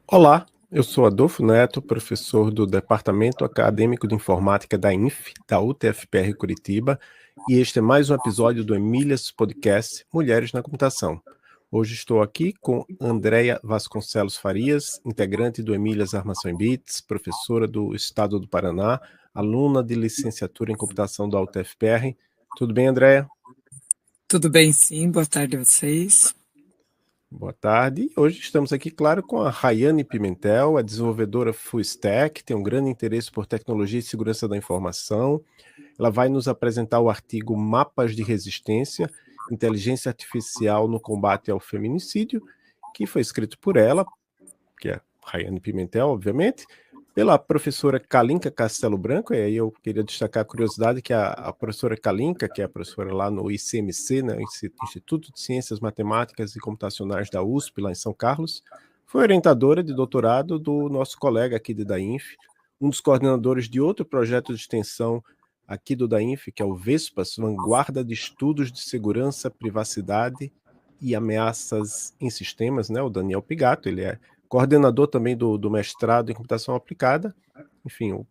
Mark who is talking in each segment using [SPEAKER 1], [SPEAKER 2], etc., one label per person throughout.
[SPEAKER 1] Olá, eu sou Adolfo Neto, professor do Departamento Acadêmico de Informática da INF, da UTFPR Curitiba, e este é mais um episódio do Emílias Podcast Mulheres na Computação. Hoje estou aqui com Andréia Vasconcelos Farias, integrante do Emílias Armação em Bits, professora do Estado do Paraná, aluna de licenciatura em computação da UTFPR. Tudo bem, Andréia?
[SPEAKER 2] Tudo bem, sim. Boa tarde a vocês.
[SPEAKER 1] Boa tarde. Hoje estamos aqui, claro, com a Rayane Pimentel, a desenvolvedora full stack, tem um grande interesse por tecnologia e segurança da informação. Ela vai nos apresentar o artigo Mapas de Resistência, Inteligência Artificial no Combate ao Feminicídio, que foi escrito por ela, que é Rayane Pimentel, obviamente, pela professora Kalinka Castelo Branco. E aí eu queria destacar a curiosidade que a professora Kalinka, que é a professora lá no ICMC, né, Instituto de Ciências Matemáticas e Computacionais da USP, lá em São Carlos, foi orientadora de doutorado do nosso colega aqui de DAINF, um dos coordenadores de outro projeto de extensão aqui do DAINF, que é o VESPAS, Vanguarda de Estudos de Segurança, Privacidade e Ameaças em Sistemas, né, o Daniel Pigato. Ele é coordenador também do mestrado em computação aplicada. Enfim,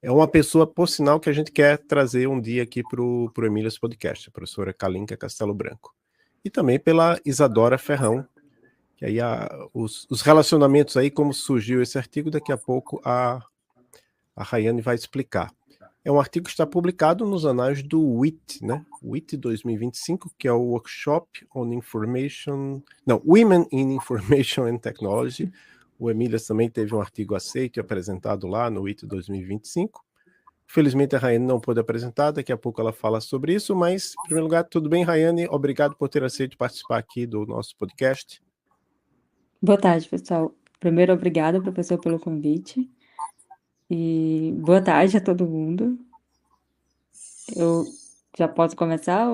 [SPEAKER 1] é uma pessoa, por sinal, que a gente quer trazer um dia aqui para o Emílias Podcast, a professora Kalinka Castelo Branco. E também pela Isadora Ferrão, que aí os relacionamentos aí, como surgiu esse artigo, daqui a pouco a Rayane vai explicar. É um artigo que está publicado nos anais do WIT, né? WIT 2025, que é o Workshop on Information... Não, Women in Information and Technology. O Emílias também teve um artigo aceito e apresentado lá no WIT 2025. Felizmente a Rayane não pôde apresentar, daqui a pouco ela fala sobre isso, mas, em primeiro lugar, tudo bem, Rayane? Obrigado por ter aceito participar aqui do nosso podcast.
[SPEAKER 3] Boa tarde, pessoal. Primeiro, obrigada, professor, pelo convite. E boa tarde a todo mundo. Eu já posso começar?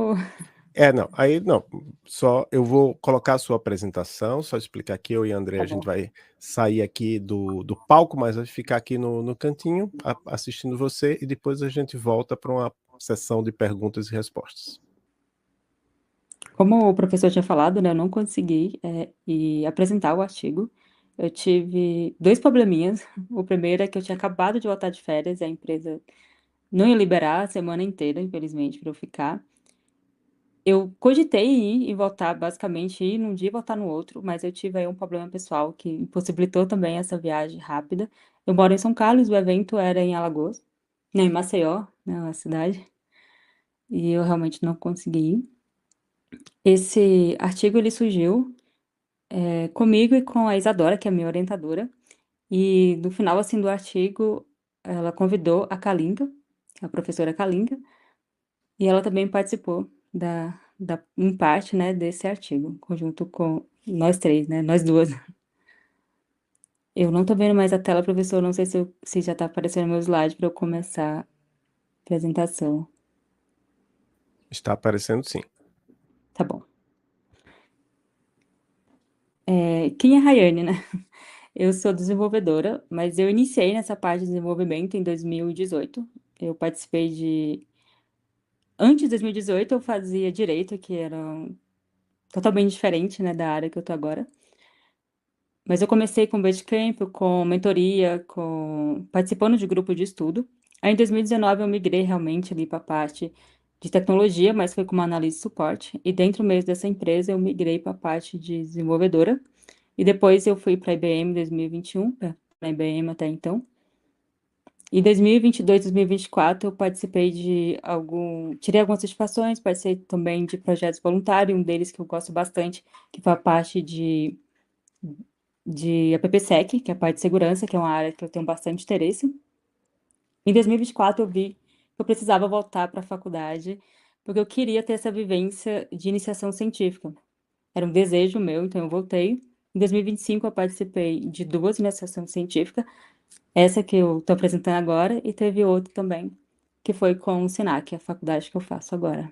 [SPEAKER 1] Não, só eu vou colocar a sua apresentação, só explicar que eu e a André,
[SPEAKER 3] Tá
[SPEAKER 1] a gente
[SPEAKER 3] bom.
[SPEAKER 1] vai sair aqui do palco, mas vai ficar aqui no cantinho, assistindo você, e depois a gente volta para uma sessão de perguntas e respostas.
[SPEAKER 3] Como o professor tinha falado, né, eu não consegui apresentar o artigo. Eu tive dois probleminhas. O primeiro é que eu tinha acabado de voltar de férias e a empresa não ia liberar a semana inteira, infelizmente, para eu ficar. Eu cogitei ir e voltar, basicamente, ir num dia e voltar no outro, mas eu tive aí um problema pessoal que impossibilitou também essa viagem rápida. Eu moro em São Carlos, o evento era em Alagoas, não, em Maceió, né, a cidade, e eu realmente não consegui ir. Esse artigo, ele surgiu comigo e com a Isadora, que é a minha orientadora, e no final, assim, do artigo, ela convidou a Kalinka, a professora Kalinka, e ela também participou em parte, né, desse artigo, junto com nós três, né, nós duas. Eu não tô vendo mais a tela, professor, não sei se já tá aparecendo meu slide para eu começar a apresentação.
[SPEAKER 1] Está aparecendo sim.
[SPEAKER 3] Tá bom. Quem é Rayane, né? Eu sou desenvolvedora, mas eu iniciei nessa parte de desenvolvimento em 2018. Eu participei de... Antes de 2018, eu fazia direito, que era totalmente diferente, né, da área que eu tô agora. Mas eu comecei com Basecamp, com mentoria, participando de grupo de estudo. Aí em 2019 eu migrei realmente ali para a parte de tecnologia, mas foi como análise de suporte. E dentro mesmo dessa empresa eu migrei para a parte de desenvolvedora. E depois eu fui para a IBM em 2021, para a IBM até então. Em 2022, 2024 eu participei tirei algumas certificações, participei também de projetos voluntários, um deles que eu gosto bastante, que foi a parte de AppSec, que é a parte de segurança, que é uma área que eu tenho bastante interesse. Em 2024 eu vi que eu precisava voltar para a faculdade, porque eu queria ter essa vivência de iniciação científica. Era um desejo meu, então eu voltei. Em 2025 eu participei de duas iniciações científicas, essa que eu estou apresentando agora, e teve outra também, que foi com o SENAC, a faculdade que eu faço agora.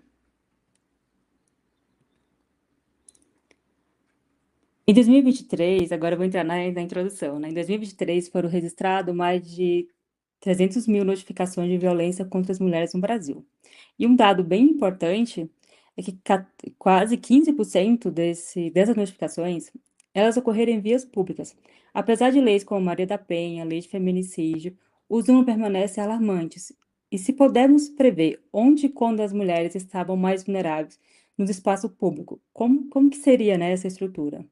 [SPEAKER 3] Em 2023, agora eu vou entrar na introdução, né? Em 2023 foram registrados mais de 300 mil notificações de violência contra as mulheres no Brasil. E um dado bem importante é que quase 15% dessas notificações elas ocorreram em vias públicas. Apesar de leis como Maria da Penha, Lei de Feminicídio, os números permanecem alarmantes. E se pudermos prever onde e quando as mulheres estavam mais vulneráveis no espaço público, como que seria, né, essa estrutura?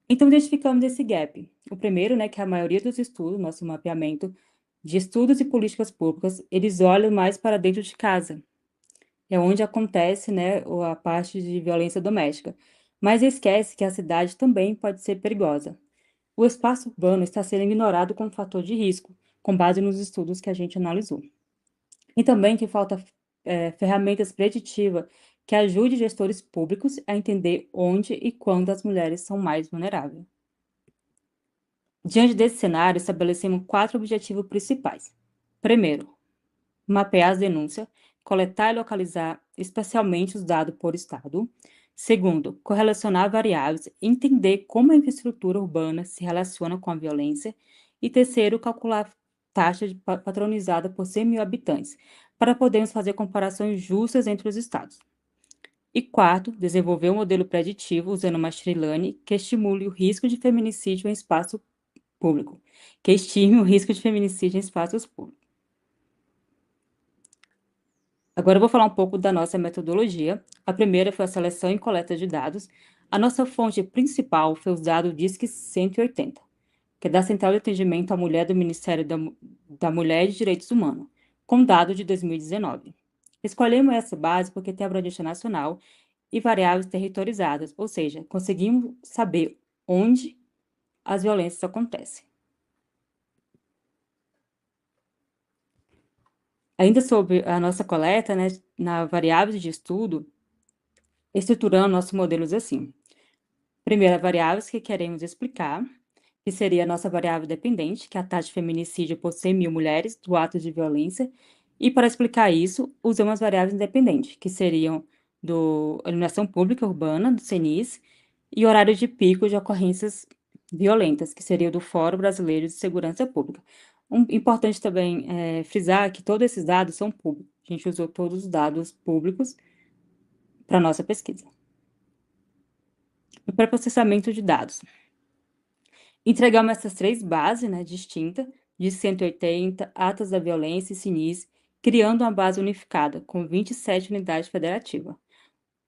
[SPEAKER 3] Então, identificamos esse gap. O primeiro, né, que a maioria dos estudos, nosso mapeamento de estudos e políticas públicas, eles olham mais para dentro de casa. É onde acontece, né, a parte de violência doméstica. Mas esquece que a cidade também pode ser perigosa. O espaço urbano está sendo ignorado como fator de risco, com base nos estudos que a gente analisou. E também que falta ferramentas preditivas que ajudem gestores públicos a entender onde e quando as mulheres são mais vulneráveis. Diante desse cenário, estabelecemos 4 objetivos principais. Primeiro, mapear as denúncias, coletar e localizar especialmente os dados por estado. Segundo, correlacionar variáveis, entender como a infraestrutura urbana se relaciona com a violência. E terceiro, calcular taxa patronizada por 100 mil habitantes, para podermos fazer comparações justas entre os estados. E quarto, desenvolver um modelo preditivo usando machine learning que estimule o risco de feminicídio em espaço público, que estime o risco de feminicídio em espaços públicos. Agora eu vou falar um pouco da nossa metodologia. A primeira foi a seleção e coleta de dados. A nossa fonte principal foi os dados DISC 180, que é da Central de Atendimento à Mulher do Ministério da Mulher e de Direitos Humanos, com dados de 2019. Escolhemos essa base porque tem abrangência nacional e variáveis territorializadas, ou seja, conseguimos saber onde as violências acontecem. Ainda sobre a nossa coleta, né, na variáveis de estudo, estruturando nossos modelos assim. Primeiro, variáveis que queremos explicar, que seria a nossa variável dependente, que é a taxa de feminicídio por 100 mil mulheres do ato de violência. E para explicar isso, usamos as variáveis independentes, que seriam do iluminação pública urbana, do CENIS, e horário de pico de ocorrências violentas, que seria do Fórum Brasileiro de Segurança Pública. Importante também frisar que todos esses dados são públicos. A gente usou todos os dados públicos para nossa pesquisa. O pré-processamento de dados. Entregamos essas 3 bases, né, distintas, de 180, atas da violência e CINIS, criando uma base unificada, com 27 unidades federativas.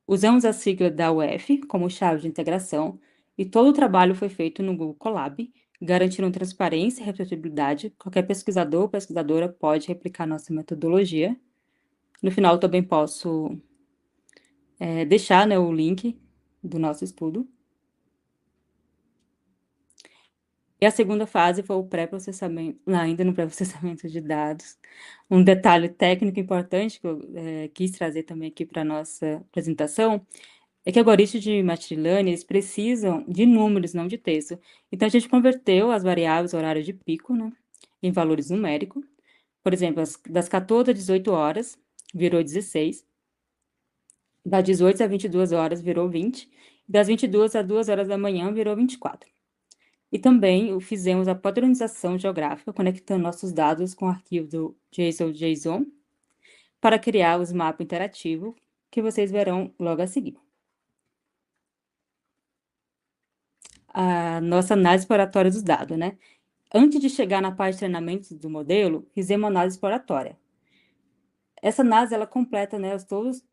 [SPEAKER 3] Usamos a sigla da UF como chave de integração e todo o trabalho foi feito no Google Colab, garantindo transparência e reprodutibilidade. Qualquer pesquisador ou pesquisadora pode replicar nossa metodologia. No final, também posso deixar, né, o link do nosso estudo. E a segunda fase foi o pré-processamento, ainda no pré-processamento de dados. Um detalhe técnico importante que eu quis trazer também aqui para a nossa apresentação é que algoritmos de machine learning eles precisam de números, não de texto. Então, a gente converteu as variáveis horário de pico, né, em valores numéricos. Por exemplo, das 14 às 18 horas, virou 16. Das 18 às 22 horas, virou 20. Das 22 às 2 horas da manhã, virou 24. E também fizemos a padronização geográfica, conectando nossos dados com o arquivo do JSON para criar os mapas interativos, que vocês verão logo a seguir. A nossa análise exploratória dos dados, né? Antes de chegar na parte de treinamento do modelo, fizemos uma análise exploratória. Essa análise, ela completa, né, todos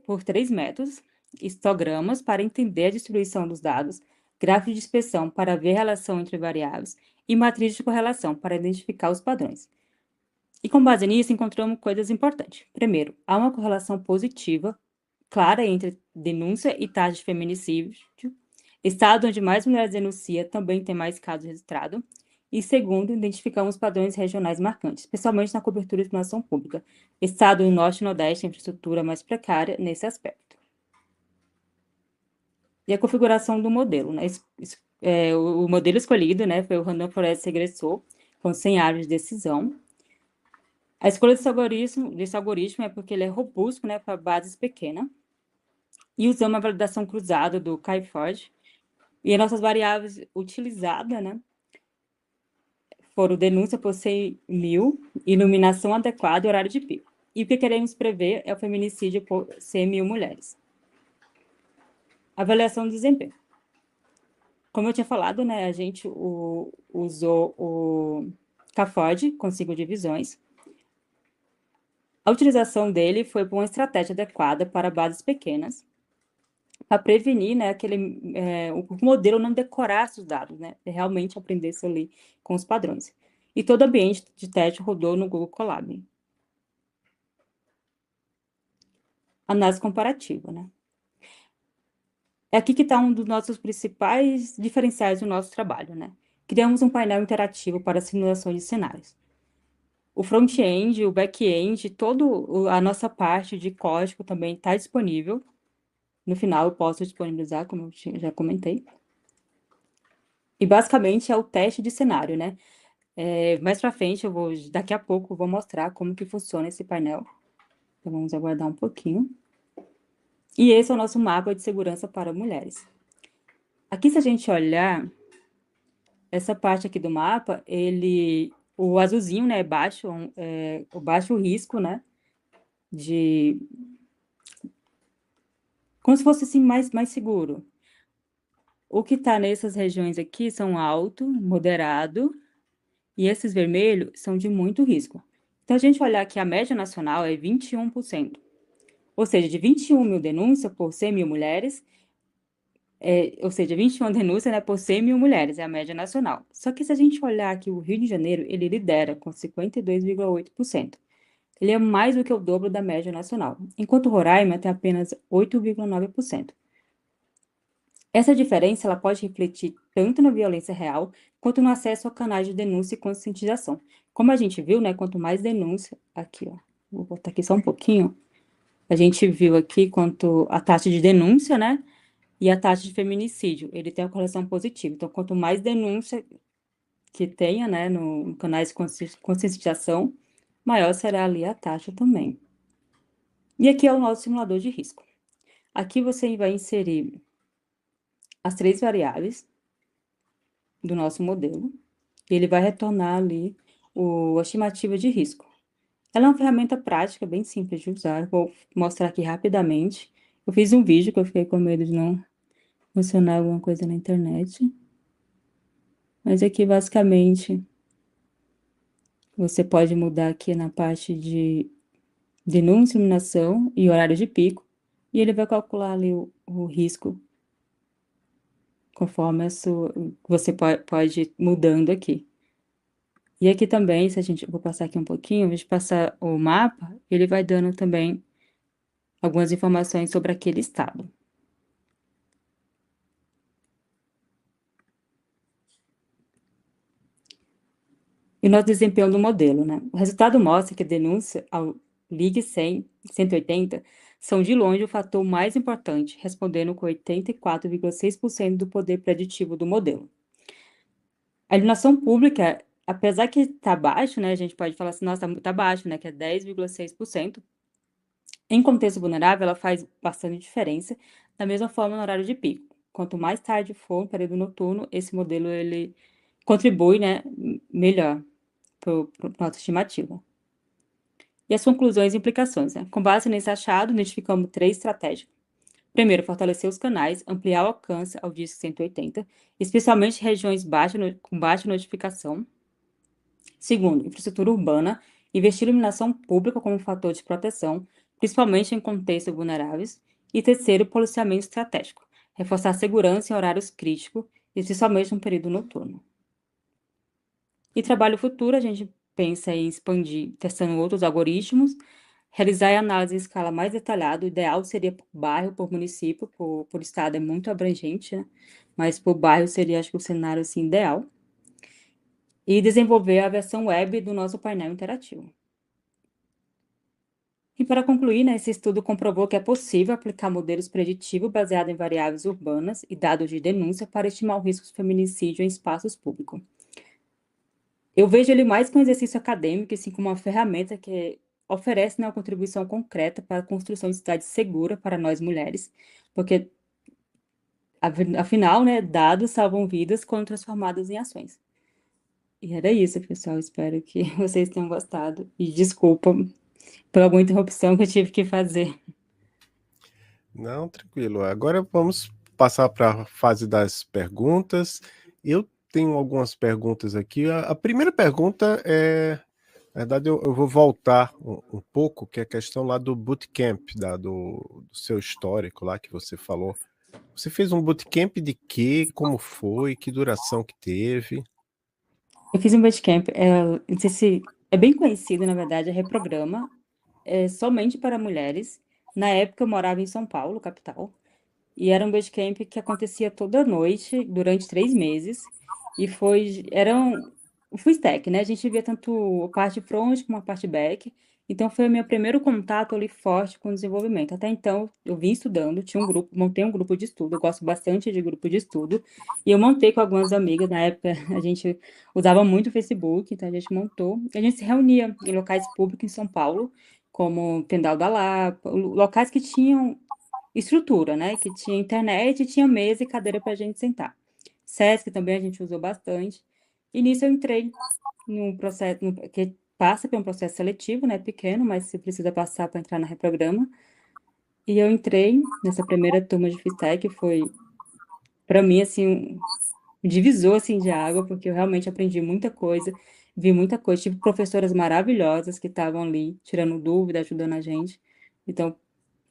[SPEAKER 3] por 3 métodos: histogramas para entender a distribuição dos dados, gráfico de inspeção para ver a relação entre variáveis e matriz de correlação para identificar os padrões. E com base nisso, encontramos coisas importantes. Primeiro, há uma correlação positiva, clara entre denúncia e taxa de feminicídio. Estado onde mais mulheres denunciam também tem mais casos registrados. E segundo, identificamos padrões regionais marcantes, especialmente na cobertura de informação pública. Estado do Norte e Nordeste, infraestrutura mais precária nesse aspecto. E a configuração do modelo, né? O modelo escolhido, né, foi o Random Forest Regressor, com 100 árvores de decisão. A escolha desse algoritmo é porque ele é robusto, né, para bases pequenas. E usamos a validação cruzada do Kai-Ford. E as nossas variáveis utilizadas, né, foram denúncia por 100 mil, iluminação adequada e horário de pico. E o que queremos prever é o feminicídio por 100 mil mulheres. Avaliação do desempenho. Como eu tinha falado, né, a gente usou o CAFOD com 5 divisões. A utilização dele foi por uma estratégia adequada para bases pequenas, para prevenir, né, o modelo não decorasse os dados, né, realmente aprendesse ali com os padrões. E todo o ambiente de teste rodou no Google Colab. Análise comparativa, né? É aqui que está um dos nossos principais diferenciais do nosso trabalho, né? Criamos um painel interativo para simulação de cenários. O front-end, o back-end, toda a nossa parte de código também está disponível. No final eu posso disponibilizar, como eu já comentei. E basicamente é o teste de cenário, né? Mais para frente, daqui a pouco, eu vou mostrar como que funciona esse painel. Então, vamos aguardar um pouquinho. E esse é o nosso mapa de segurança para mulheres. Aqui, se a gente olhar, essa parte aqui do mapa, o azulzinho, né, o baixo risco, né, como se fosse assim mais seguro. O que está nessas regiões aqui são alto, moderado, e esses vermelhos são de muito risco. Então, a gente olhar aqui, a média nacional é 21%. Ou seja, de 21 mil denúncias por 100 mil mulheres, ou seja, 21 denúncias, né, por 100 mil mulheres, é a média nacional. Só que se a gente olhar aqui, o Rio de Janeiro, ele lidera com 52,8%. Ele é mais do que o dobro da média nacional, enquanto Roraima tem apenas 8,9%. Essa diferença ela pode refletir tanto na violência real, quanto no acesso a canais de denúncia e conscientização. Como a gente viu, né, quanto mais denúncia... Aqui, ó, vou botar aqui só um pouquinho. A gente viu aqui quanto a taxa de denúncia, né, e a taxa de feminicídio. Ele tem uma correlação positiva. Então, quanto mais denúncia que tenha, né, no canais de conscientização, maior será ali a taxa também. E aqui é o nosso simulador de risco. Aqui você vai inserir as 3 variáveis do nosso modelo. E ele vai retornar ali a estimativa de risco. Ela é uma ferramenta prática, bem simples de usar. Vou mostrar aqui rapidamente. Eu fiz um vídeo que eu fiquei com medo de não funcionar alguma coisa na internet. Mas aqui, basicamente, você pode mudar aqui na parte de denúncia, iluminação e horário de pico. E ele vai calcular ali o risco conforme você pode ir mudando aqui. E aqui também, vou passar aqui um pouquinho, a gente passar o mapa, ele vai dando também algumas informações sobre aquele estado. E o nosso desempenho do modelo, né? O resultado mostra que a denúncia ao Ligue 100, 180, são de longe o fator mais importante, respondendo com 84,6% do poder preditivo do modelo. A iluminação pública, apesar que está baixo, né? A gente pode falar assim, nossa, está baixo, né? Que é 10,6%. Em contexto vulnerável, ela faz bastante diferença, da mesma forma no horário de pico. Quanto mais tarde for o período noturno, esse modelo ele contribui, né, melhor para a nossa estimativa. E as conclusões e implicações, né? Com base nesse achado, identificamos 3 estratégias. Primeiro, fortalecer os canais, ampliar o alcance ao DISC 180, especialmente em regiões com baixa notificação. Segundo, infraestrutura urbana, investir em iluminação pública como fator de proteção, principalmente em contextos vulneráveis. E terceiro, policiamento estratégico, reforçar a segurança em horários críticos, especialmente no período noturno. E trabalho futuro, a gente pensa em expandir, testando outros algoritmos, realizar a análise em escala mais detalhada. O ideal seria por bairro, por município, por estado é muito abrangente, né? Mas por bairro seria, acho que, o cenário assim, ideal. E desenvolver a versão web do nosso painel interativo. E para concluir, né, esse estudo comprovou que é possível aplicar modelos preditivos baseados em variáveis urbanas e dados de denúncia para estimar o risco de feminicídio em espaços públicos. Eu vejo ele mais que um exercício acadêmico, assim como uma ferramenta que oferece, né, uma contribuição concreta para a construção de cidade segura para nós mulheres, porque, afinal, né, dados salvam vidas quando transformados em ações. E era isso, pessoal. Espero que vocês tenham gostado. E desculpa por alguma interrupção que eu tive que fazer.
[SPEAKER 1] Não, tranquilo. Agora vamos passar para a fase das perguntas. Eu tenho algumas perguntas aqui. A primeira pergunta é, na verdade, eu vou voltar um pouco, que é a questão lá do bootcamp, do seu histórico lá que você falou. Você fez um bootcamp de quê? Como foi? Que duração que teve?
[SPEAKER 3] Eu fiz um bootcamp, não sei se é bem conhecido, na verdade, é Reprograma, somente para mulheres. Na época eu morava em São Paulo, capital, e era um bootcamp que acontecia toda noite, durante 3 meses, e o full stack, né? A gente via tanto a parte front como a parte back, então foi o meu primeiro contato ali forte com o desenvolvimento. Até então, eu vim estudando, montei um grupo de estudo, eu gosto bastante de grupo de estudo, e eu montei com algumas amigas, na época a gente usava muito o Facebook, então a gente montou, e a gente se reunia em locais públicos em São Paulo, como Tendal da Lapa, locais que tinham estrutura, né? Que tinha internet, tinha mesa e cadeira para a gente sentar. Sesc também a gente usou bastante. E nisso eu entrei num processo, que passa por um processo seletivo, né? Pequeno, mas você precisa passar para entrar na Reprograma. E eu entrei nessa primeira turma de FISTEC, foi, para mim, assim, um divisor, assim, de água, porque eu realmente aprendi muita coisa, vi muita coisa. Tive professoras maravilhosas que estavam ali, tirando dúvida, ajudando a gente. Então,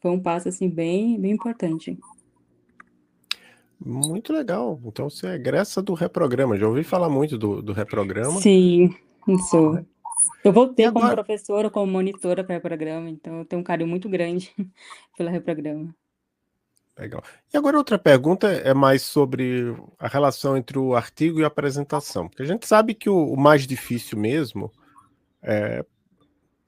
[SPEAKER 3] foi um passo, assim, bem, bem importante.
[SPEAKER 1] Muito legal. Então você é egressa do Reprograma. Já ouvi falar muito do Reprograma.
[SPEAKER 3] Sim, sou.
[SPEAKER 1] Né?
[SPEAKER 3] Eu
[SPEAKER 1] E
[SPEAKER 3] voltei como
[SPEAKER 1] agora,
[SPEAKER 3] professora, como monitora para Reprograma, então eu tenho um carinho muito grande pela Reprograma.
[SPEAKER 1] legal. E agora outra pergunta é mais sobre a relação entre o artigo e a apresentação. Porque a gente sabe que o mais difícil mesmo,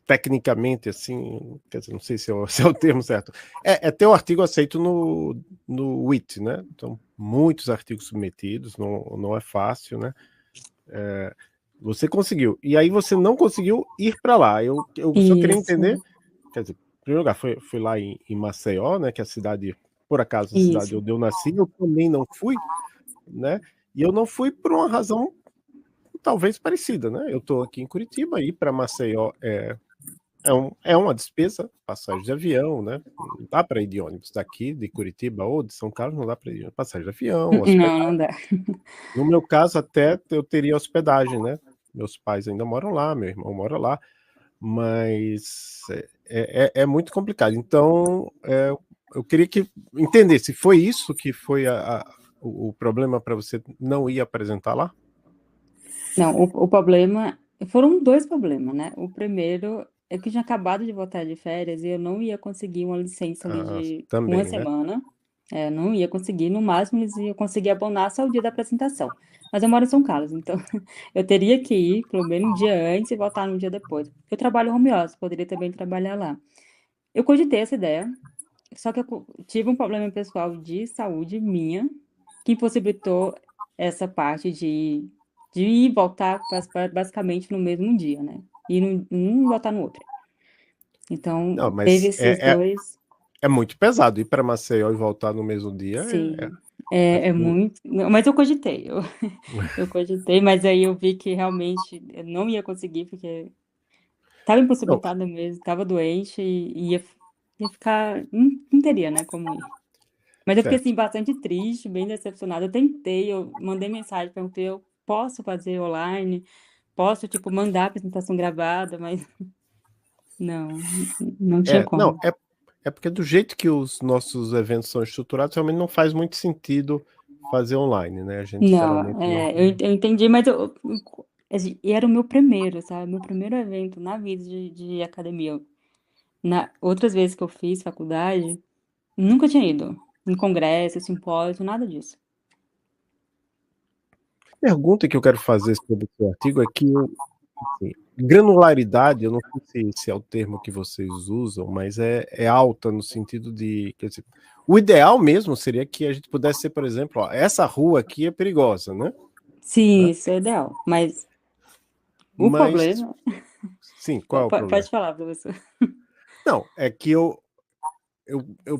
[SPEAKER 1] tecnicamente, assim, quer dizer, não sei se é se é o termo certo, é ter o artigo aceito no WIT, né? Então, muitos artigos submetidos, não é fácil, né? Você conseguiu. E aí você não conseguiu ir para lá. Eu só queria entender,
[SPEAKER 3] Isso,
[SPEAKER 1] quer dizer, em primeiro lugar, foi lá em Maceió, né? Que é a cidade, por acaso, a cidade
[SPEAKER 3] isso.
[SPEAKER 1] onde eu nasci, eu também não fui, né? E eu não fui por uma razão talvez parecida, né? Eu estou aqui em Curitiba, ir para Maceió é uma despesa, passagem de avião, né? Não dá para ir de ônibus daqui, de Curitiba ou de São Carlos, não dá para ir de passagem de avião,
[SPEAKER 3] Não,
[SPEAKER 1] hospedagem.
[SPEAKER 3] não dá.
[SPEAKER 1] No meu caso, até eu teria hospedagem, né? Meus pais ainda moram lá, meu irmão mora lá, mas é muito complicado. Então, eu queria que entender se foi isso que foi o problema para você não ir apresentar lá?
[SPEAKER 3] Não, o problema. Foram 2 problemas, né? O primeiro é que eu tinha acabado de voltar de férias e eu não ia conseguir uma licença ali
[SPEAKER 1] Ah,
[SPEAKER 3] de uma
[SPEAKER 1] também, né?
[SPEAKER 3] semana. Não ia conseguir, no máximo eles iam conseguir abonar só o dia da apresentação. Mas eu moro em São Carlos, então eu teria que ir pelo menos um dia antes e voltar no dia depois. Eu trabalho home office, poderia também trabalhar lá. Eu cogitei essa ideia, só que eu tive um problema pessoal de saúde minha, que impossibilitou essa parte de ir e voltar basicamente no mesmo dia, né? Ir num e voltar no outro. Então,
[SPEAKER 1] Não,
[SPEAKER 3] teve
[SPEAKER 1] mas
[SPEAKER 3] esses dois.
[SPEAKER 1] é muito pesado ir para Maceió e voltar no mesmo dia.
[SPEAKER 3] Sim,
[SPEAKER 1] É
[SPEAKER 3] é muito. Não, mas eu cogitei, eu cogitei, mas aí eu vi que realmente eu não ia conseguir, porque estava
[SPEAKER 1] não,
[SPEAKER 3] impossibilitada mesmo, estava doente e ia ficar. Não teria, né, como ir. Mas eu fiquei,
[SPEAKER 1] certo.
[SPEAKER 3] assim, bastante triste, bem decepcionada. Eu tentei, eu mandei mensagem, perguntei, eu posso fazer online? Posso, tipo, mandar a apresentação gravada? Mas não, não tinha
[SPEAKER 1] Não,
[SPEAKER 3] como.
[SPEAKER 1] é porque do jeito que os nossos eventos são estruturados, realmente não faz muito sentido fazer online, né? A gente geralmente
[SPEAKER 3] Não,
[SPEAKER 1] não.
[SPEAKER 3] eu entendi, mas assim, e era o meu primeiro, sabe? Meu primeiro evento na vida de academia. Outras vezes que eu fiz faculdade, nunca tinha ido em congresso, simpósio, nada disso.
[SPEAKER 1] A pergunta que eu quero fazer sobre o seu artigo é que assim, granularidade, eu não sei se é o termo que vocês usam, mas é alta no sentido de, quer dizer, o ideal mesmo seria que a gente pudesse ser, por exemplo, ó, essa rua aqui é perigosa, né?
[SPEAKER 3] Sim,
[SPEAKER 1] Né?
[SPEAKER 3] isso é ideal. Mas o
[SPEAKER 1] Mas,
[SPEAKER 3] problema.
[SPEAKER 1] sim, qual é o problema?
[SPEAKER 3] Pode falar, professor.
[SPEAKER 1] Não, é que eu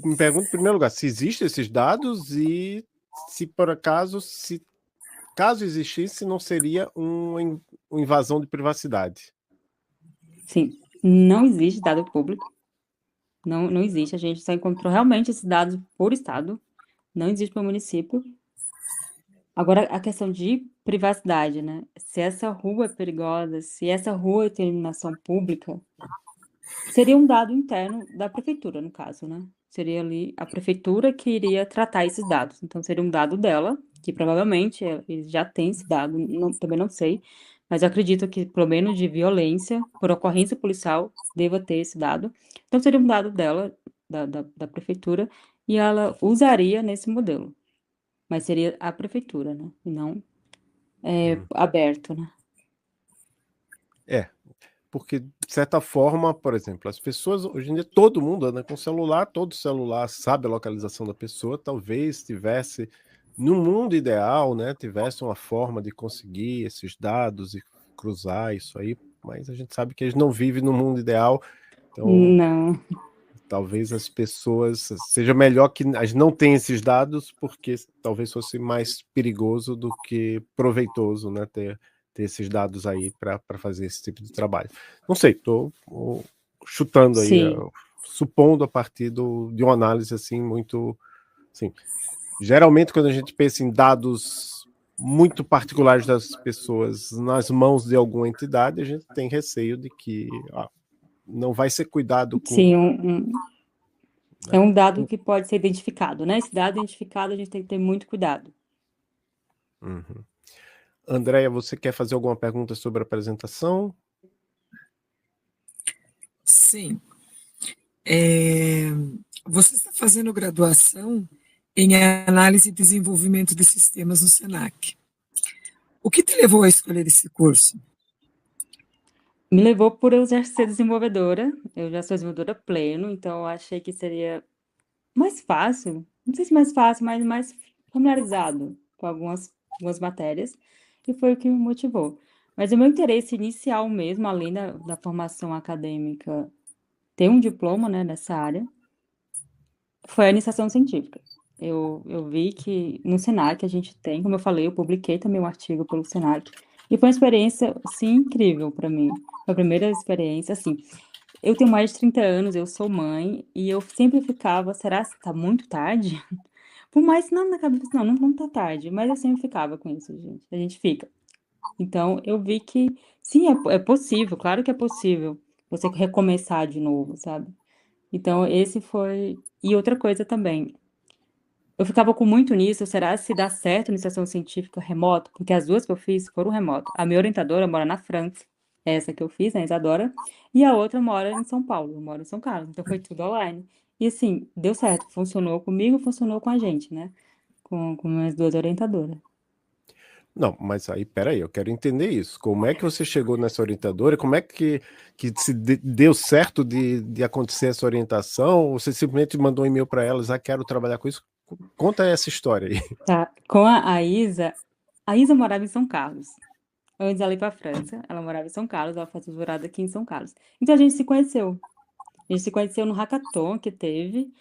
[SPEAKER 1] me pergunto, em primeiro lugar, se existem esses dados e se por acaso, se caso existisse, não seria uma invasão de privacidade.
[SPEAKER 3] Sim, não existe dado público. Não, não existe. A gente só encontrou realmente esses dados por estado. não existe para o município. Agora, a questão de privacidade, né? Se essa rua é perigosa, se essa rua tem iluminação pública, seria um dado interno da prefeitura, no caso, né? Seria ali a prefeitura que iria tratar esses dados. Então, seria um dado dela, que provavelmente eles já têm esse dado, também não sei, mas eu acredito que, pelo menos de violência, por ocorrência policial, deva ter esse dado. Então, seria um dado dela, da prefeitura, e ela usaria nesse modelo. Mas seria a prefeitura, né? E não aberto, né?
[SPEAKER 1] É, porque, de certa forma, por exemplo, as pessoas, hoje em dia, todo mundo anda com celular, todo celular sabe a localização da pessoa, talvez tivesse, no mundo ideal, né, tivesse uma forma de conseguir esses dados e cruzar isso aí, mas a gente sabe que eles não vivem no mundo ideal, então
[SPEAKER 3] Não.
[SPEAKER 1] talvez as pessoas, seja melhor que a gente não tenha esses dados, porque talvez fosse mais perigoso do que proveitoso, né, ter esses dados aí para fazer esse tipo de trabalho. Não sei, estou chutando aí,
[SPEAKER 3] Sim.
[SPEAKER 1] supondo a partir de uma análise assim muito, assim, geralmente quando a gente pensa em dados muito particulares das pessoas nas mãos de alguma entidade, a gente tem receio de que não vai ser cuidado com,
[SPEAKER 3] Sim,
[SPEAKER 1] né?
[SPEAKER 3] é um dado que pode ser identificado, né? Esse dado identificado a gente tem que ter muito cuidado.
[SPEAKER 1] Uhum. Andréia, você quer fazer alguma pergunta sobre a apresentação?
[SPEAKER 2] Sim. Você está fazendo graduação em análise e desenvolvimento de sistemas no Senac. O que te levou a escolher esse curso?
[SPEAKER 3] Me levou por eu já ser desenvolvedora, eu já sou desenvolvedora pleno, então eu achei que seria mais fácil, não sei se mais fácil, mas mais familiarizado com algumas matérias, e foi o que me motivou. Mas o meu interesse inicial mesmo, além da formação acadêmica, ter um diploma, né, nessa área, foi a iniciação científica. Eu vi que no Senac a gente tem, como eu falei, eu publiquei também um artigo pelo Senac, e foi uma experiência, assim, incrível para mim. Foi a primeira experiência, assim, eu tenho mais de 30 anos, eu sou mãe, e eu sempre ficava, será que tá muito tarde? Por mais que não na cabeça, não tá tarde, mas eu sempre ficava com isso, gente. A gente fica. Então, eu vi que sim, é possível, claro que é possível você recomeçar de novo, sabe? Então, esse foi. E outra coisa também, eu ficava com muito nisso, será se dá certo iniciação científica remoto? Porque as duas que eu fiz foram remoto. A minha orientadora mora na França, essa que eu fiz, né, Isadora, e a outra mora em São Paulo, eu moro em São Carlos, então foi tudo online. E assim, deu certo, funcionou comigo, funcionou com a gente, né? Com minhas duas orientadoras.
[SPEAKER 1] Não, mas aí, peraí, eu quero entender isso. Como é que você chegou nessa orientadora? Como é que deu certo de acontecer essa orientação? Ou você simplesmente mandou um e-mail para elas, quero trabalhar com isso? Conta essa história aí.
[SPEAKER 3] Tá, com a Isa morava em São Carlos. Antes ela ir pra França, ela morava em São Carlos, ela fazia doutorado aqui em São Carlos. Então a gente se conheceu. A gente se conheceu no hackathon que teve,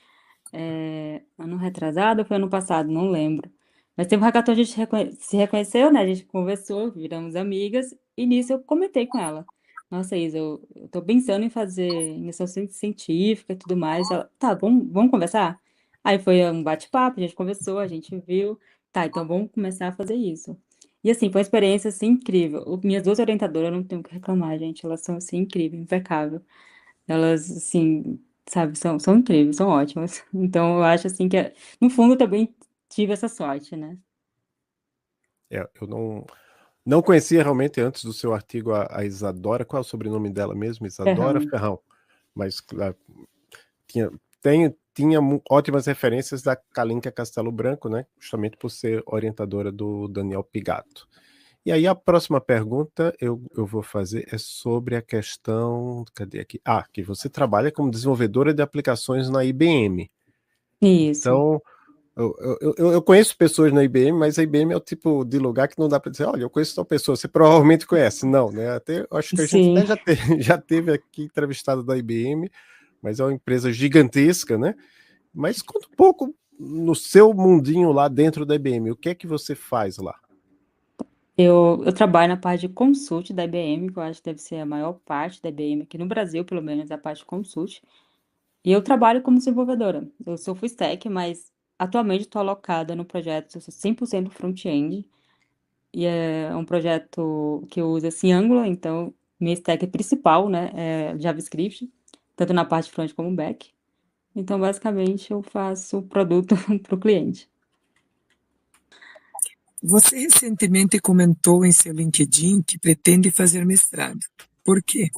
[SPEAKER 3] ano retrasado ou foi ano passado, não lembro. Mas teve um hackathon, a gente se reconheceu, né? A gente conversou, viramos amigas, e nisso eu comentei com ela. Nossa, Isa, eu tô pensando em fazer iniciação científica e tudo mais. Ela, tá, vamos conversar? Aí foi um bate-papo, a gente conversou, a gente viu. Tá, então vamos começar a fazer isso. E assim, foi uma experiência assim incrível. Minhas duas orientadoras, eu não tenho o que reclamar, gente. Elas são assim incríveis, impecáveis. Elas, assim, sabe, são incríveis, são ótimas. Então, eu acho, assim, que, no fundo, eu também tive essa sorte, né?
[SPEAKER 1] Eu não conhecia realmente antes do seu artigo a Isadora. Qual é o sobrenome dela mesmo? Isadora
[SPEAKER 3] Ferrão.
[SPEAKER 1] Ferrão. Mas tinha, tinha ótimas referências da Kalinka Castelo Branco, né? Justamente por ser orientadora do Daniel Pigato. E aí a próxima pergunta eu vou fazer é sobre a questão, cadê aqui? Que você trabalha como desenvolvedora de aplicações na IBM.
[SPEAKER 3] Isso.
[SPEAKER 1] Então, eu conheço pessoas na IBM, mas a IBM é o tipo de lugar que não dá para dizer, olha, eu conheço tal pessoa, você provavelmente conhece. Não, né? Até, acho que a gente
[SPEAKER 3] Sim.
[SPEAKER 1] até já teve aqui entrevistado da IBM, mas é uma empresa gigantesca, né? Mas conta um pouco no seu mundinho lá dentro da IBM, o que é que você faz lá?
[SPEAKER 3] Eu trabalho na parte de consult da IBM, que eu acho que deve ser a maior parte da IBM, aqui no Brasil, pelo menos, a parte de consult. E eu trabalho como desenvolvedora. Eu sou full stack, mas atualmente estou alocada no projeto 100% front-end, e é um projeto que usa assim, Angular, então minha stack principal, né, é JavaScript, tanto na parte front como back. Então, basicamente, eu faço produto para o cliente.
[SPEAKER 2] Você recentemente comentou em seu LinkedIn que pretende fazer mestrado. Por quê?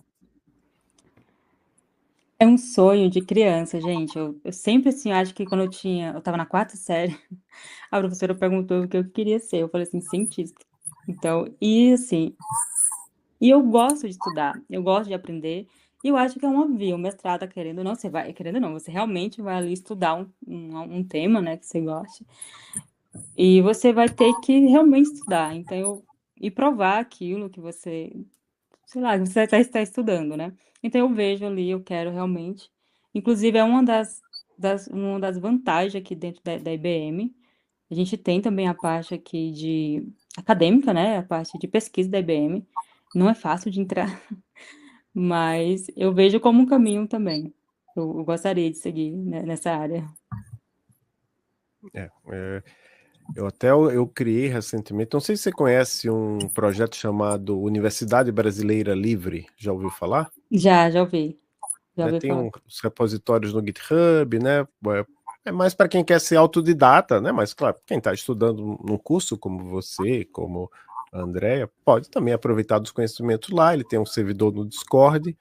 [SPEAKER 3] É um sonho de criança, gente. Eu sempre, assim, acho que quando eu estava na quarta série, a professora perguntou o que eu queria ser. Eu falei assim, cientista. Então, e assim, e eu gosto de estudar, eu gosto de aprender, e eu acho que é uma via, o mestrado, querendo ou não, querendo ou não, você realmente vai ali estudar um tema, né, que você gosta, e você vai ter que realmente estudar, então, e provar aquilo que você, sei lá, que você está estudando, né. Então eu vejo ali, eu quero realmente, inclusive é uma das vantagens aqui dentro da IBM, a gente tem também a parte aqui de acadêmica, né, a parte de pesquisa da IBM, não é fácil de entrar, mas eu vejo como um caminho também. Eu gostaria de seguir, né, nessa área.
[SPEAKER 1] Eu criei recentemente, não sei se você conhece um projeto chamado Universidade Brasileira Livre, já ouviu falar?
[SPEAKER 3] Já ouvi. Já
[SPEAKER 1] Né,
[SPEAKER 3] ouvi
[SPEAKER 1] tem
[SPEAKER 3] falar.
[SPEAKER 1] os repositórios no GitHub, né? É mais para quem quer ser autodidata, né? Mas claro, quem está estudando num curso como você, como a Andrea, pode também aproveitar dos conhecimentos lá. Ele tem um servidor no Discord.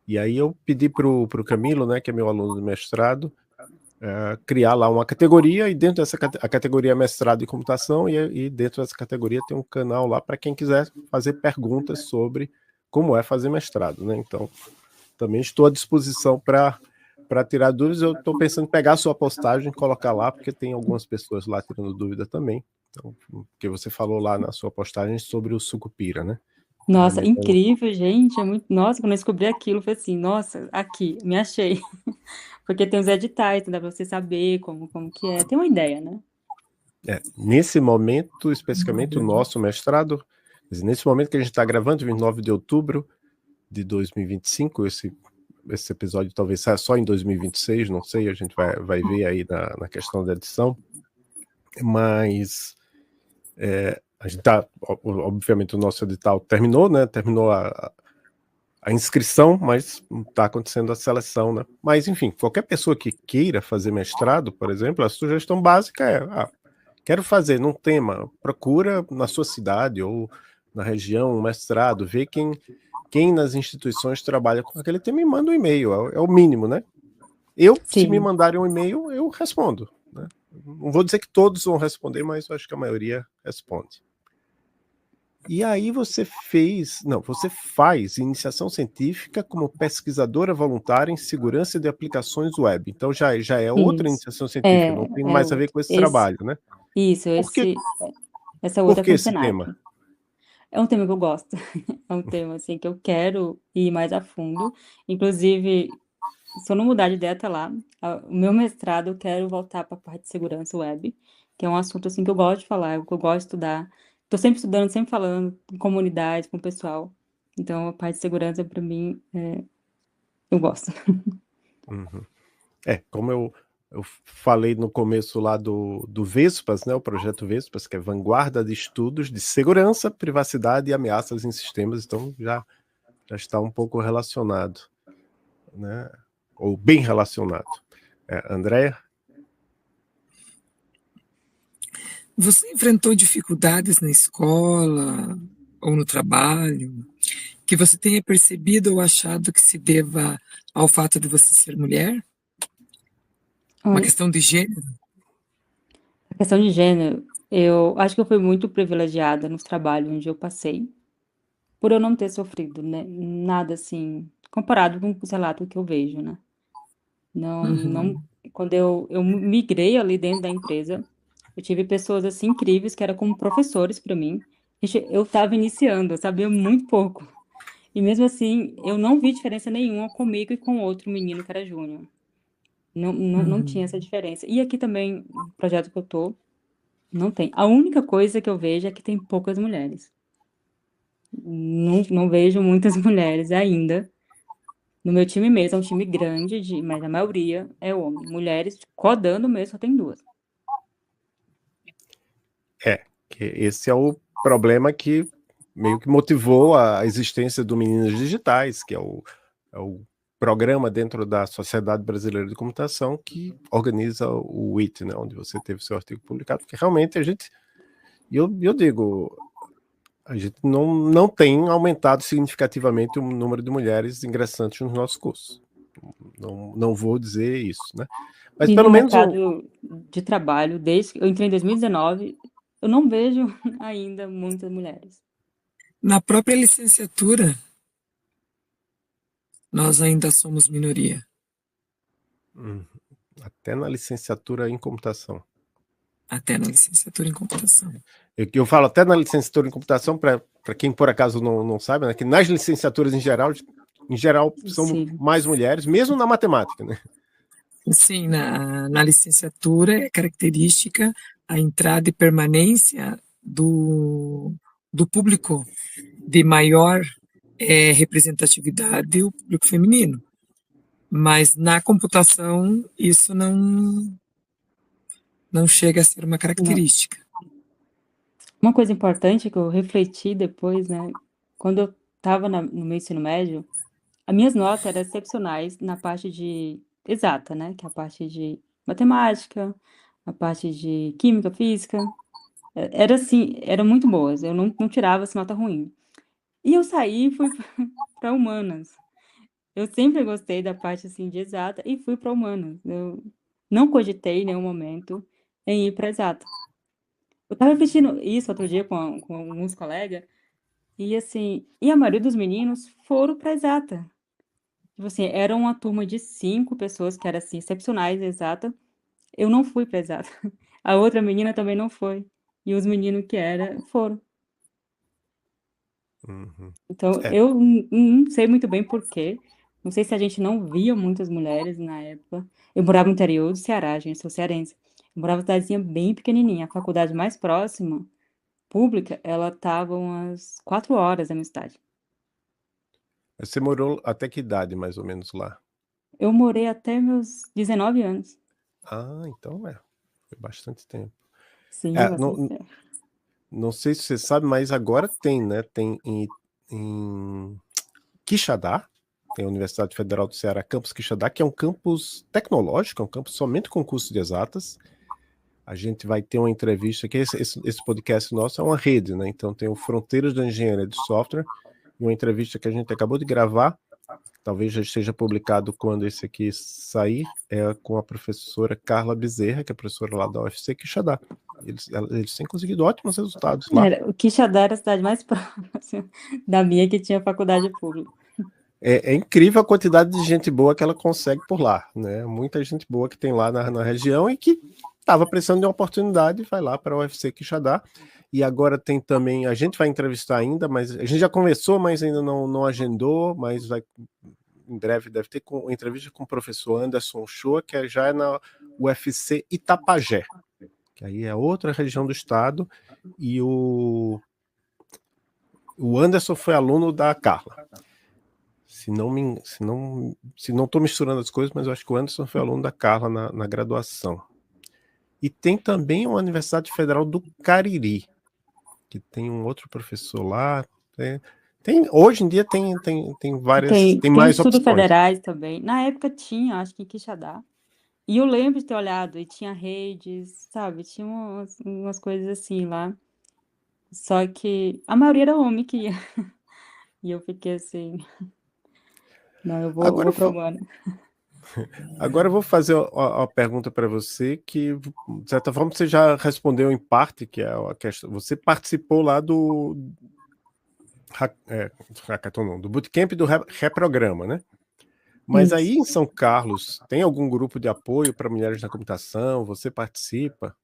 [SPEAKER 1] E aí eu pedi para o Camilo, né, que é meu aluno de mestrado, criar lá uma categoria, e dentro dessa a categoria é mestrado em computação, e dentro dessa categoria tem um canal lá para quem quiser fazer perguntas sobre como é fazer mestrado, né? Então, também estou à disposição para tirar dúvidas. Eu estou pensando em pegar a sua postagem e colocar lá, porque tem algumas pessoas lá tirando dúvida também. Então, porque você falou lá na sua postagem sobre o sucupira, né?
[SPEAKER 3] Nossa,
[SPEAKER 1] Realmente
[SPEAKER 3] incrível, gente, é muito nossa, quando eu descobri aquilo, foi assim: "Nossa, aqui, me achei". Porque tem os editais, dá pra você saber como que é, tem uma ideia, né.
[SPEAKER 1] nesse momento, especificamente o nosso mestrado, nesse momento que a gente está gravando, 29 de outubro de 2025, esse episódio talvez saia só em 2026, não sei, a gente vai ver aí na questão da edição, mas a gente tá, obviamente o nosso edital terminou, né? Terminou a inscrição, mas está acontecendo a seleção, né? Mas enfim, qualquer pessoa que queira fazer mestrado, por exemplo, a sugestão básica é: quero fazer num tema, procura na sua cidade ou na região um mestrado, vê quem nas instituições trabalha com aquele tema e manda um e-mail, é o mínimo, né? Se me
[SPEAKER 3] Sim.
[SPEAKER 1] mandarem um e-mail, eu respondo, né? Não vou dizer que todos vão responder, mas eu acho que a maioria responde. E aí você faz iniciação científica como pesquisadora voluntária em segurança de aplicações web. Então já é outra
[SPEAKER 3] Isso.
[SPEAKER 1] iniciação científica, não tem mais a ver
[SPEAKER 3] Outro.
[SPEAKER 1] com esse trabalho, né?
[SPEAKER 3] Por essa
[SPEAKER 1] Por
[SPEAKER 3] outra é
[SPEAKER 1] que
[SPEAKER 3] com o
[SPEAKER 1] esse tema?
[SPEAKER 3] Senac. É um tema que eu gosto, é um tema, assim, que eu quero ir mais a fundo, inclusive, se eu não mudar de ideia até lá, o meu mestrado eu quero voltar para a parte de segurança web, que é um assunto, assim, que eu gosto de falar, que eu gosto de estudar. Tô sempre estudando, sempre falando com comunidades, com o pessoal. Então a parte de segurança para mim, eu gosto.
[SPEAKER 1] Uhum. Como eu falei no começo lá do Vespas, né, o projeto Vespas, que é vanguarda de estudos de segurança, privacidade e ameaças em sistemas, então já está um pouco relacionado, né, ou bem relacionado. Andréa?
[SPEAKER 2] Você enfrentou dificuldades na escola ou no trabalho que você tenha percebido ou achado que se deva ao fato de você ser mulher? Uma
[SPEAKER 3] Olha,
[SPEAKER 2] questão de gênero?
[SPEAKER 3] a questão de gênero, eu acho que eu fui muito privilegiada nos trabalhos onde eu passei, por eu não ter sofrido, né, nada assim, comparado com, sei lá, do que eu vejo, né. Não,
[SPEAKER 2] Uhum,
[SPEAKER 3] quando eu migrei ali dentro da empresa, eu tive pessoas, assim, incríveis que eram como professores para mim. Gente, eu estava iniciando, eu sabia muito pouco. E mesmo assim, eu não vi diferença nenhuma comigo e com outro menino que era júnior. Não tinha essa
[SPEAKER 2] uhum,
[SPEAKER 3] diferença. E aqui também, no projeto que eu tô, não tem. A única coisa que eu vejo é que tem poucas mulheres. Não vejo muitas mulheres ainda. No meu time mesmo, é um time grande, mas a maioria é homem. Mulheres codando mesmo, só tem duas.
[SPEAKER 1] Que esse é o problema que meio que motivou a existência do Meninas Digitais, que é o programa dentro da Sociedade Brasileira de Computação que organiza o WIT, né, onde você teve seu artigo publicado, porque realmente eu digo, a gente não tem aumentado significativamente o número de mulheres ingressantes nos nossos cursos. Não vou dizer isso, né? Mas
[SPEAKER 3] E
[SPEAKER 1] pelo
[SPEAKER 3] no
[SPEAKER 1] menos
[SPEAKER 3] mercado de trabalho, desde que eu entrei em 2019, eu não vejo ainda muitas mulheres.
[SPEAKER 2] Na própria licenciatura, nós ainda somos minoria.
[SPEAKER 1] até na licenciatura em computação.
[SPEAKER 2] Até na licenciatura em computação.
[SPEAKER 1] Eu falo até na licenciatura em computação, para quem por acaso não sabe, né, que nas licenciaturas em geral são
[SPEAKER 3] Sim.
[SPEAKER 1] mais mulheres, mesmo na matemática, né?
[SPEAKER 2] Sim, na licenciatura é característica a entrada e permanência do público de maior representatividade, o público feminino. Mas na computação isso não chega a ser uma característica.
[SPEAKER 3] Uma coisa importante que eu refleti depois, né, quando eu estava no meu ensino médio, as minhas notas eram excepcionais na parte de exata, né, que é a parte de matemática, a parte de química, física, era assim, eram muito boas, eu não tirava essa nota ruim. E eu saí e fui para humanas. Eu sempre gostei da parte, assim, de exata e fui para humanas. Eu não cogitei em nenhum momento em ir para exata. Eu estava refletindo isso outro dia com alguns colegas, e assim, a maioria dos meninos foram para exata. Tipo assim, era uma turma de 5 pessoas que eram, assim, excepcionais, exata. Eu não fui para exata. A outra menina também não foi. E os meninos que era foram. Então,
[SPEAKER 1] É,
[SPEAKER 3] eu não sei muito bem por quê. Não sei se a gente não via muitas mulheres na época. Eu morava no interior do Ceará, gente, sou cearense. Eu morava em cidadezinha bem pequenininha. A faculdade mais próxima, pública, ela estava umas 4 horas da minha cidade.
[SPEAKER 1] você morou até que idade, mais ou menos, lá?
[SPEAKER 3] Eu morei até meus 19 anos.
[SPEAKER 1] Ah, então foi bastante tempo.
[SPEAKER 3] Sim,
[SPEAKER 1] É,
[SPEAKER 3] bastante tempo.
[SPEAKER 1] não sei se você sabe, mas agora tem, né? Tem em Quixadá, tem a Universidade Federal do Ceará, campus Quixadá, que é um campus tecnológico, é um campus somente com curso de exatas. A gente vai ter uma entrevista, que esse podcast nosso é uma rede, né? Então tem o Fronteiras da Engenharia de Software, uma entrevista que a gente acabou de gravar, talvez já esteja publicado quando esse aqui sair, é com a professora Carla Bezerra, que é professora lá da UFC Quixadá. Eles têm conseguido ótimos resultados lá.
[SPEAKER 3] O Quixadá era a cidade mais próxima da minha que tinha faculdade pública.
[SPEAKER 1] É incrível a quantidade de gente boa que ela consegue por lá, né? Muita gente boa que tem lá na região e que estava precisando de uma oportunidade, vai lá para a UFC Quixadá. E agora tem também, a gente vai entrevistar ainda, mas a gente já conversou, mas ainda não agendou, mas em breve deve ter entrevista com o professor Anderson Shoa, que já é na UFC Itapajé, que aí é outra região do estado, e o Anderson foi aluno da Carla. Se não estou misturando as coisas, mas eu acho que o Anderson foi aluno da Carla na graduação. E tem também a Universidade Federal do Cariri, que tem um outro professor lá. Hoje em dia tem várias, tem mais
[SPEAKER 3] estudos
[SPEAKER 1] opções.
[SPEAKER 3] federais também. Na época tinha, acho que em Quixadá. E eu lembro de ter olhado, e tinha redes, sabe? Tinha umas coisas assim lá. Só que a maioria era homem que ia. E eu fiquei assim, não, eu vou pra humana.
[SPEAKER 1] Agora eu vou fazer a pergunta para você que, de certa forma, você já respondeu em parte, que é a questão. Você participou lá do hackathon, não, do bootcamp do Reprograma, né? Mas aí em São Carlos, tem algum grupo de apoio para mulheres na computação? Você participa?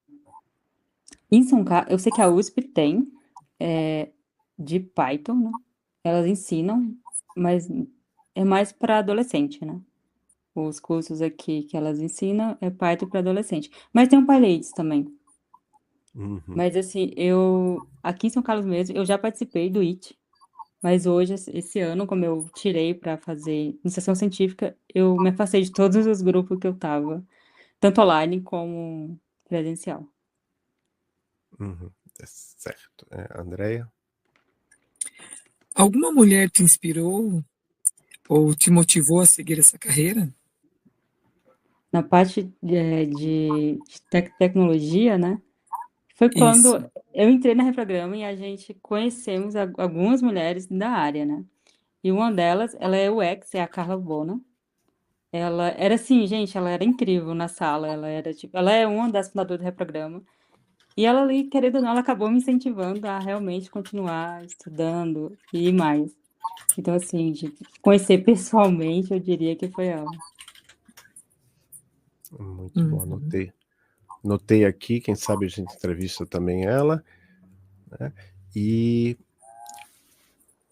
[SPEAKER 3] Em São Carlos, eu sei que a USP tem de Python, né? Elas ensinam, mas é mais para adolescente, né? Os cursos aqui que elas ensinam é Python para adolescente. Mas tem um PyLadies também. Mas assim, aqui em São Carlos mesmo, eu já participei do IT, mas hoje, esse ano, como eu tirei para fazer iniciação científica, eu me afastei de todos os grupos que eu tava, tanto online como presencial.
[SPEAKER 1] Certo. Andréia?
[SPEAKER 2] Alguma mulher te inspirou ou te motivou a seguir essa carreira?
[SPEAKER 3] Na parte de tecnologia, né? Foi
[SPEAKER 2] Isso,
[SPEAKER 3] quando eu entrei na Reprograma e a gente conhecemos algumas mulheres da área, né? E uma delas, ela é UX, é a Carla Bona. Ela era assim, gente, ela era incrível na sala, ela era tipo, ela é uma das fundadoras do Reprograma. E ela ali, querendo ou não, ela acabou me incentivando a realmente continuar estudando e ir mais. Então, assim, de conhecer pessoalmente, eu diria que foi ela.
[SPEAKER 1] Muito bom, anotei aqui, quem sabe a gente entrevista também ela, né? E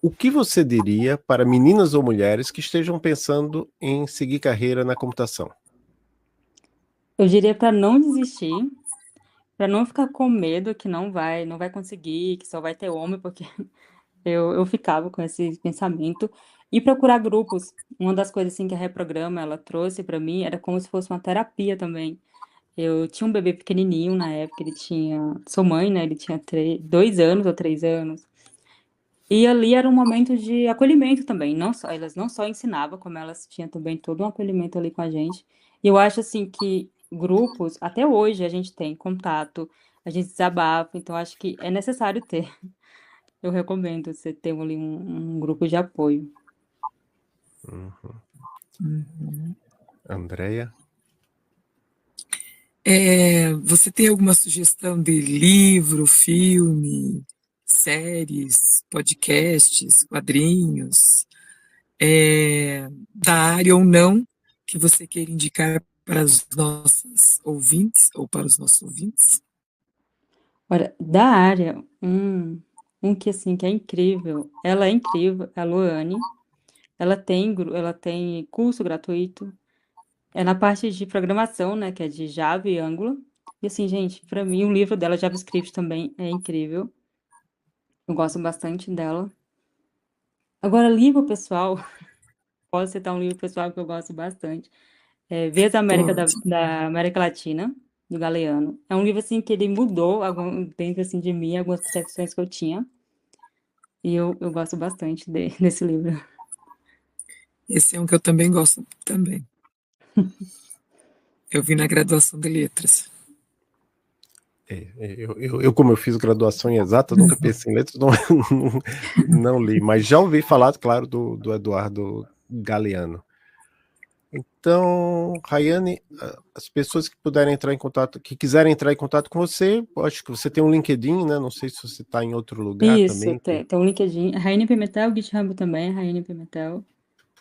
[SPEAKER 1] o que você diria para meninas ou mulheres que estejam pensando em seguir carreira na computação?
[SPEAKER 3] Eu diria para não desistir, para não ficar com medo que não vai conseguir, que só vai ter homem, porque eu ficava com esse pensamento, e procurar grupos. Uma das coisas assim que a Reprograma ela trouxe para mim era como se fosse uma terapia também. Eu tinha um bebê pequenininho na época, sou mãe, né? Ele tinha 2 anos ou 3 anos. E ali era um momento de acolhimento também, elas não só ensinavam, como elas tinham também todo um acolhimento ali com a gente. E eu acho assim que grupos, até hoje a gente tem contato, a gente desabafa, então acho que é necessário ter. Eu recomendo você ter ali um grupo de apoio.
[SPEAKER 1] Andréia?
[SPEAKER 2] Você tem alguma sugestão de livro, filme, séries, podcasts, quadrinhos, da área ou não, que você queira indicar para os nossos ouvintes ou para os nossos ouvintes?
[SPEAKER 3] Olha, da área, um que assim, que é incrível, ela é incrível, é a Luane, ela tem curso gratuito, é na parte de programação, né, que é de Java e Angular. E assim, gente, para mim o livro dela, JavaScript, também é incrível. Eu gosto bastante dela. Agora, livro pessoal, posso citar um livro pessoal que eu gosto bastante. Ver as Américas
[SPEAKER 2] Pode.
[SPEAKER 3] da América Latina, do Galeano. É um livro assim que ele mudou dentro assim de mim algumas percepções que eu tinha. E eu gosto bastante desse livro.
[SPEAKER 2] Esse é um que eu também gosto também. Eu vi na graduação de letras.
[SPEAKER 1] Como eu fiz graduação em exata, nunca pensei em letras, não li, mas já ouvi falar, claro, do Eduardo Galeano. Então, Rayane, as pessoas que puderem entrar em contato, que quiserem entrar em contato com você, acho que você tem um LinkedIn, né? Não sei se você está em outro lugar
[SPEAKER 3] Isso,
[SPEAKER 1] também.
[SPEAKER 3] tem um LinkedIn, Raine Pimentel, GitHub também, Raine Pimentel.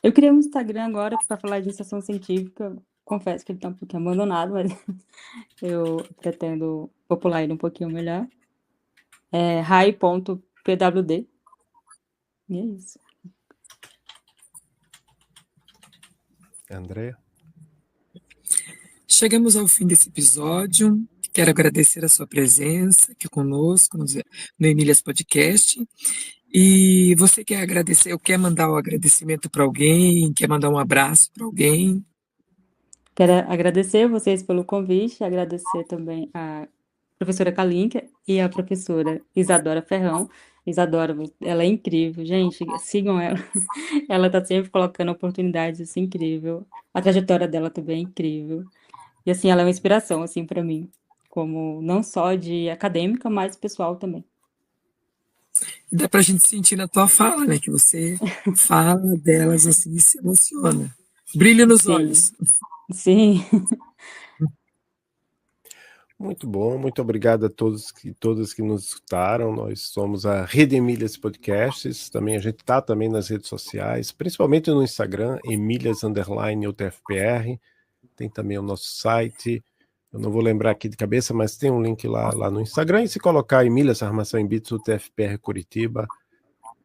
[SPEAKER 3] Eu criei um Instagram agora para falar de iniciação científica. Confesso que ele está um pouquinho abandonado, mas eu pretendo popular ele um pouquinho melhor. É rai.pwd. E é isso.
[SPEAKER 1] Andréia?
[SPEAKER 2] Chegamos ao fim desse episódio. Quero agradecer a sua presença aqui conosco no Emílias Podcast. E você quer agradecer, ou quer mandar um agradecimento para alguém, quer mandar um abraço para alguém?
[SPEAKER 3] Quero agradecer vocês pelo convite, agradecer também a professora Kalinka e a professora Isadora Ferrão. Isadora, ela é incrível, gente, sigam ela. Ela está sempre colocando oportunidades assim incrível. A trajetória dela também é incrível. E assim, ela é uma inspiração assim para mim, como não só de acadêmica, mas pessoal também.
[SPEAKER 2] Dá para a gente sentir na tua fala, né? Que você fala delas assim e se emociona. Brilho nos
[SPEAKER 3] Sim,
[SPEAKER 2] olhos.
[SPEAKER 3] sim.
[SPEAKER 1] Muito bom, muito obrigado a todos e todas que nos escutaram. Nós somos a Rede Emílias Podcasts. Também a gente está também nas redes sociais, principalmente no Instagram, Emílias_UTFPR. Tem também o nosso site. Eu não vou lembrar aqui de cabeça, mas tem um link lá no Instagram. E se colocar Emílias Armação em Bits UTFPR Curitiba,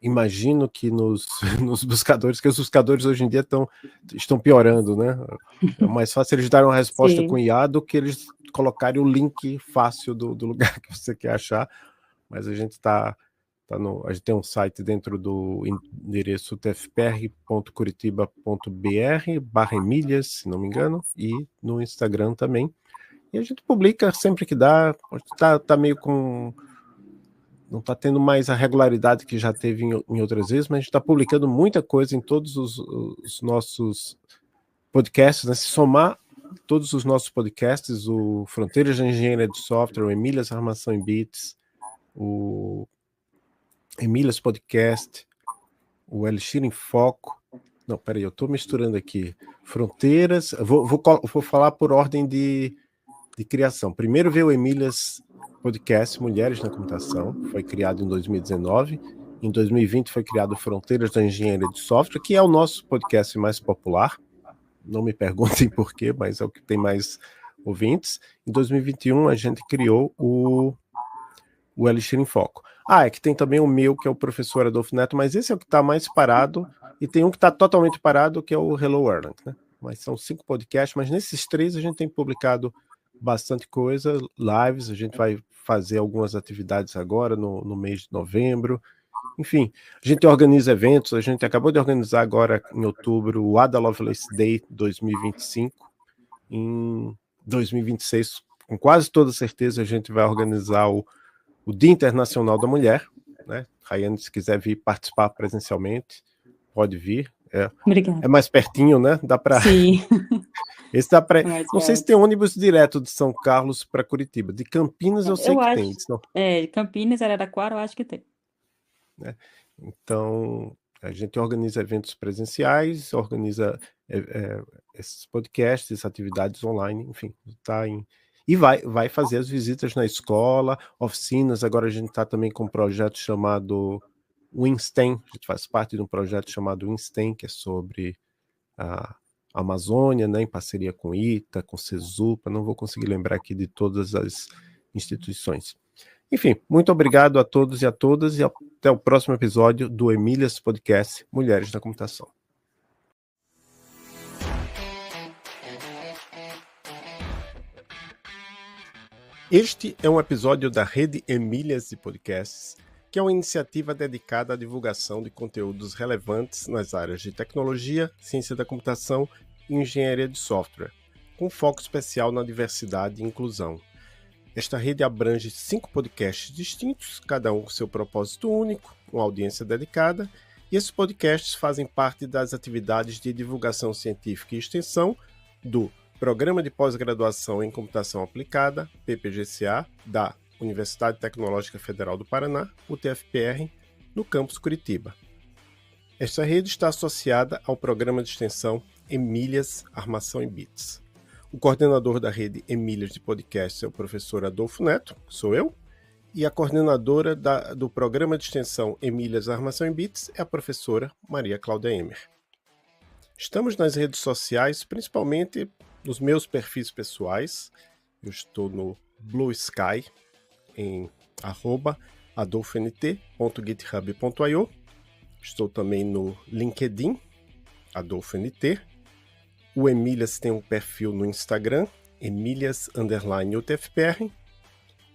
[SPEAKER 1] imagino que nos buscadores, que os buscadores hoje em dia estão piorando, né? É mais fácil eles darem uma resposta com
[SPEAKER 3] Sim,
[SPEAKER 1] IA do que eles colocarem o link fácil do lugar que você quer achar. Mas a gente a gente tem um site dentro do endereço tfpr.curitiba.br/Emílias, se não me engano, e no Instagram também. E a gente publica sempre que dá. Tá meio com não está tendo mais a regularidade que já teve em outras vezes, mas a gente está publicando muita coisa em todos os nossos podcasts, né? Se somar todos os nossos podcasts, o Fronteiras da Engenharia de Software, o Emílias Armação em Bits, o Emílias Podcast, o Elixir em Foco. Não, peraí, eu estou misturando aqui. Fronteiras, vou falar por ordem de criação. Primeiro veio o Emílias Podcast Mulheres na Computação, foi criado em 2019. Em 2020 foi criado Fronteiras da Engenharia de Software, que é o nosso podcast mais popular. Não me perguntem por quê, mas é o que tem mais ouvintes. Em 2021 a gente criou o Elixir em Foco. É que tem também o meu, que é o professor Adolfo Neto, mas esse é o que está mais parado, e tem um que está totalmente parado, que é o Hello Erlang, né? Mas são 5 podcasts, mas nesses 3 a gente tem publicado bastante coisa, lives, a gente vai fazer algumas atividades agora no mês de novembro. Enfim, a gente organiza eventos, a gente acabou de organizar agora em outubro o Ada Lovelace Day 2025. Em 2026, com quase toda certeza, a gente vai organizar o Dia Internacional da Mulher, né? Rayane, se quiser vir participar presencialmente, pode vir.
[SPEAKER 3] Obrigada.
[SPEAKER 1] É mais pertinho, né? Dá para.
[SPEAKER 3] Sim.
[SPEAKER 1] Esse dá pra... Não sei se tem ônibus direto de São Carlos para Curitiba. De Campinas eu sei que tem. Não.
[SPEAKER 3] Campinas, Araraquara, eu acho que tem.
[SPEAKER 1] Então, a gente organiza eventos presenciais, organiza esses podcasts, atividades online, enfim, tá em... E vai fazer as visitas na escola, oficinas. Agora a gente está também com um projeto chamado Winstem. A gente faz parte de um projeto chamado Winstem, que é sobre a Amazônia, né, em parceria com ITA, com CESUPA. Não vou conseguir lembrar aqui de todas as instituições. Enfim, muito obrigado a todos e a todas, e até o próximo episódio do Emílias Podcast Mulheres na Computação. Este é um episódio da Rede Emílias de Podcasts, que é uma iniciativa dedicada à divulgação de conteúdos relevantes nas áreas de tecnologia, ciência da computação e engenharia de software, com foco especial na diversidade e inclusão. Esta rede abrange 5 podcasts distintos, cada um com seu propósito único, uma audiência dedicada, e esses podcasts fazem parte das atividades de divulgação científica e extensão do Programa de Pós-Graduação em Computação Aplicada, PPGCA, da Universidade Tecnológica Federal do Paraná, UTFPR, no campus Curitiba. Esta rede está associada ao programa de extensão Emílias Armação em Bits. O coordenador da rede Emílias de Podcasts é o professor Adolfo Neto, sou eu, e a coordenadora do programa de extensão Emílias Armação em Bits é a professora Maria Cláudia Emer. Estamos nas redes sociais, principalmente nos meus perfis pessoais. Eu estou no Blue Sky, em @adolfont.github.io. Estou também no LinkedIn, AdolfoNT. O Emílias tem um perfil no Instagram, Emílias_UTFPR.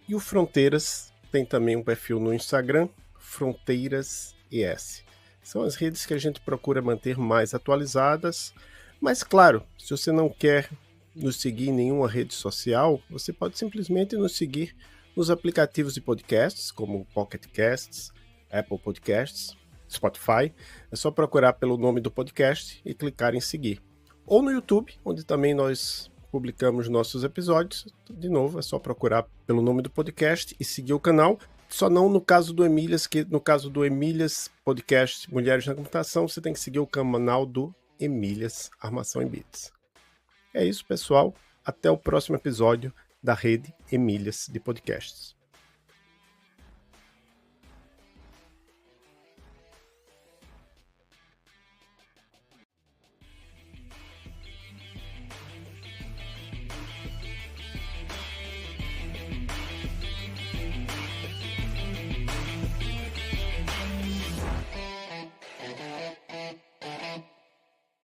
[SPEAKER 1] E o Fronteiras tem também um perfil no Instagram, FronteirasES. São as redes que a gente procura manter mais atualizadas. Mas, claro, se você não quer nos seguir em nenhuma rede social, você pode simplesmente nos seguir nos aplicativos de podcasts, como Pocket Casts, Apple Podcasts, Spotify. É só procurar pelo nome do podcast e clicar em seguir. Ou no YouTube, onde também nós publicamos nossos episódios. De novo, é só procurar pelo nome do podcast e seguir o canal. Só não no caso do Emílias, que no caso do Emílias Podcast Mulheres na Computação, você tem que seguir o canal do Emílias Armação em Bits. É isso, pessoal. Até o próximo episódio da rede Emílias de Podcasts.